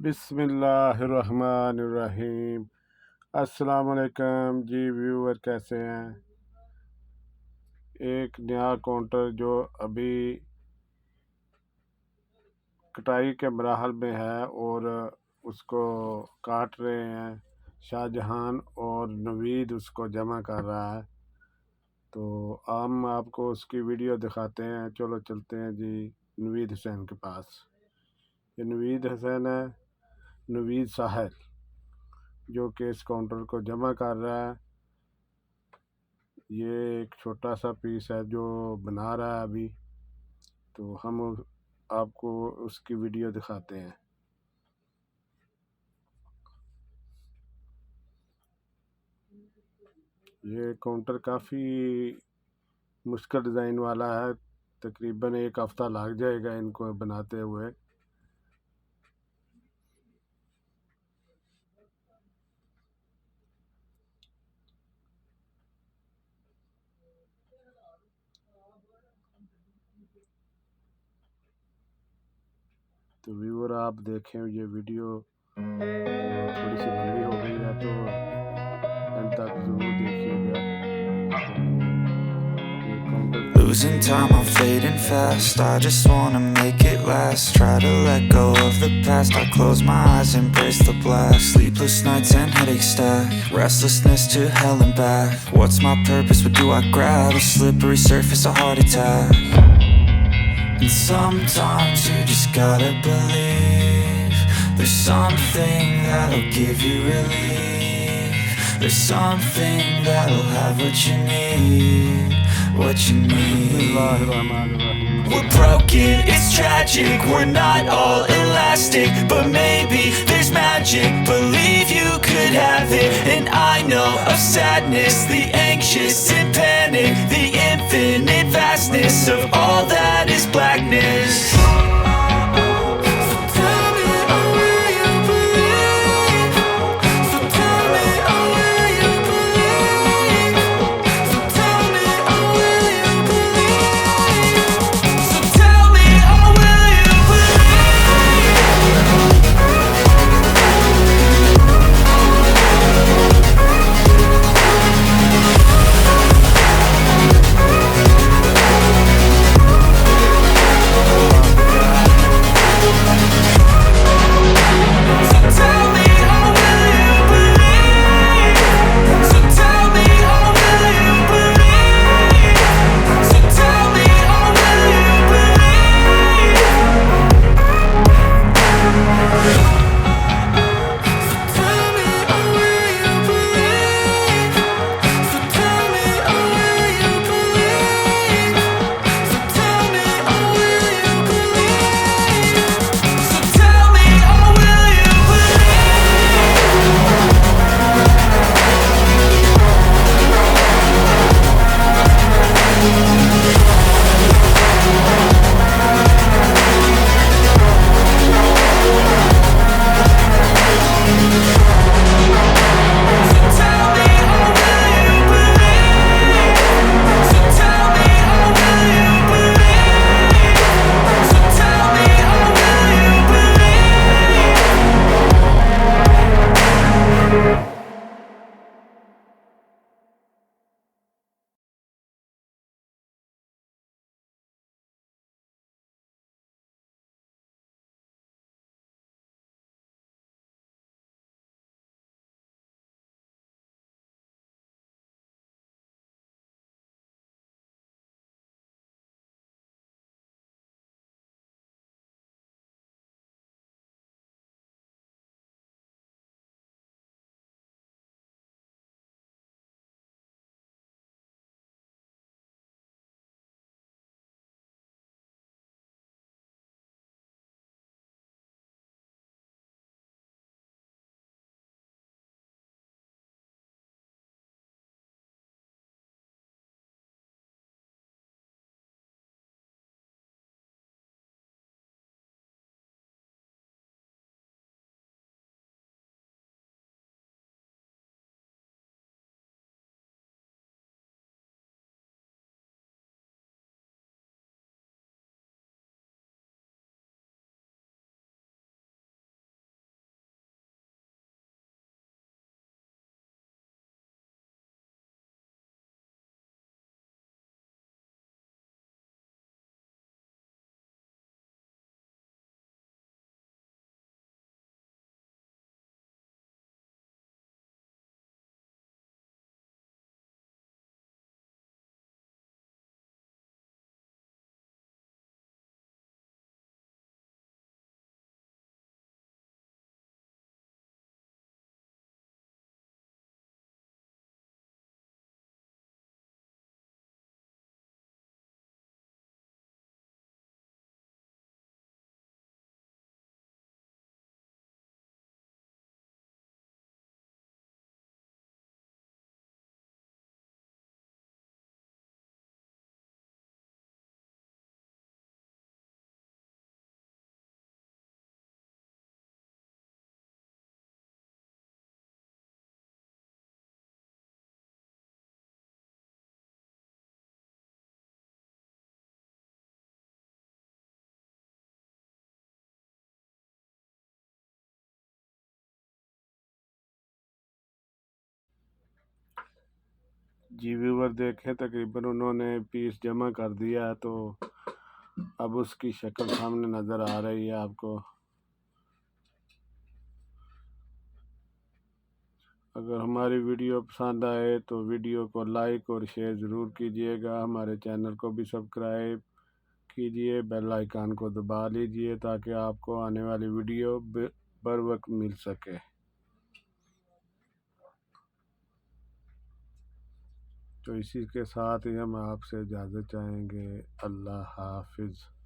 बिस्मिल्लाहिर्रहमानिर्रहीम। अस्सलाम वालेकुम जी व्यूअर, कैसे हैं। एक नया काउंटर जो अभी कटाई के मराहल में है और उसको काट रहे हैं। शाहजहान और नवीद उसको जमा कर रहा है, तो हम आपको उसकी वीडियो दिखाते हैं। चलो चलते हैं जी नवीद हुसैन के पास। ये नवीद हुसैन है, नवीद साहिल, जो कि इस काउंटर को जमा कर रहा है। ये एक छोटा सा पीस है जो बना रहा है अभी, तो हम आपको उसकी वीडियो दिखाते हैं। ये काउंटर काफ़ी मुश्किल डिज़ाइन वाला है, तकरीबन एक हफ़्ता लग जाएगा इनको बनाते हुए। तो व्यूअर आप देखें ये वीडियो, थोड़ी सी लंबी हो गई है तो एंड तक ज़रूर देखिएगा। Losing time, I'm fading fast. I just wanna make it last. Try to let go of the past. I close my eyes, embrace the blast. Sleepless nights and headaches stack. Restlessness to hell and back. What's my purpose? What do I grab? A slippery surface, a heart attack. And sometimes you just gotta believe there's something that'll give you relief. There's something that'll have what you need. What you need. We're broken, it's tragic. We're not all elastic, but maybe there's magic. Believe you could have it. And I know of sadness, the anxious and panic, the infinite vastness of all that is blackness. جی ویور دیکھیں تقریباً انہوں نے پیس جمع کر دیا ہے، تو اب اس کی شکل سامنے نظر آ رہی ہے آپ کو۔ اگر ہماری ویڈیو پسند آئے تو ویڈیو کو لائک اور شیئر ضرور کیجیے گا، ہمارے چینل کو بھی سبسکرائب کیجیے، بیل آئیکن کو دبا لیجیے تاکہ آپ کو آنے والی ویڈیو بر وقت مل سکے۔ تو اسی کے ساتھ ہی ہم آپ سے اجازت چاہیں گے۔ اللہ حافظ۔